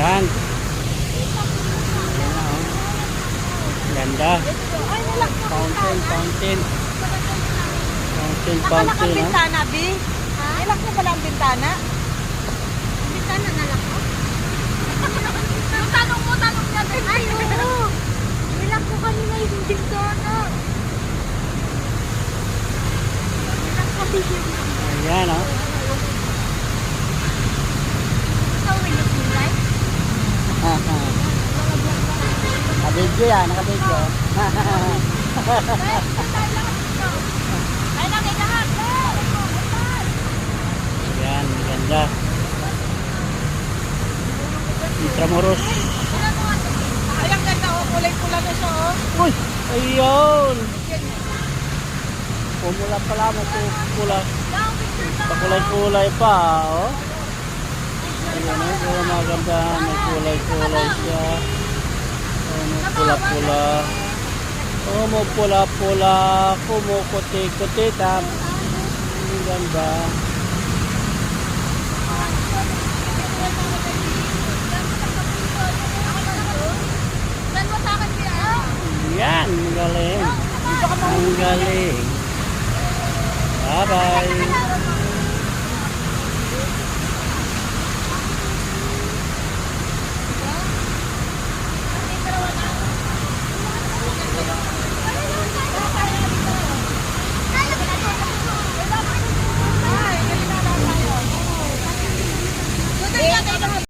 Yan. Ganda. Fountain, fountain. Fountain, fountain. Nakabintana, Bi? Ilak mo pala ang bintana? Bintana na lang ko. Yung tanong niya din. Ay, oo. Nilak ko kanina yung bintana. Nilak kasi yung... Ayan, oh. Ito, will you feel like? Nakabidyo yan, nakabidyo. Ay, laki lahat. Ayan, ganda. Intramuros. Ay, ang ganda, oh. Kulay-pula na siya, oh. Uy, ayun. Pumula pala mo, pula. Pakulay-kulay pa, oh. Ayan, oh, maganda. May kulay-kulay siya. Pula-pula. Pula-pula. Kumukuti-kuti. Ang ganda. Yan, ang galing. Ang galing. Bye-bye.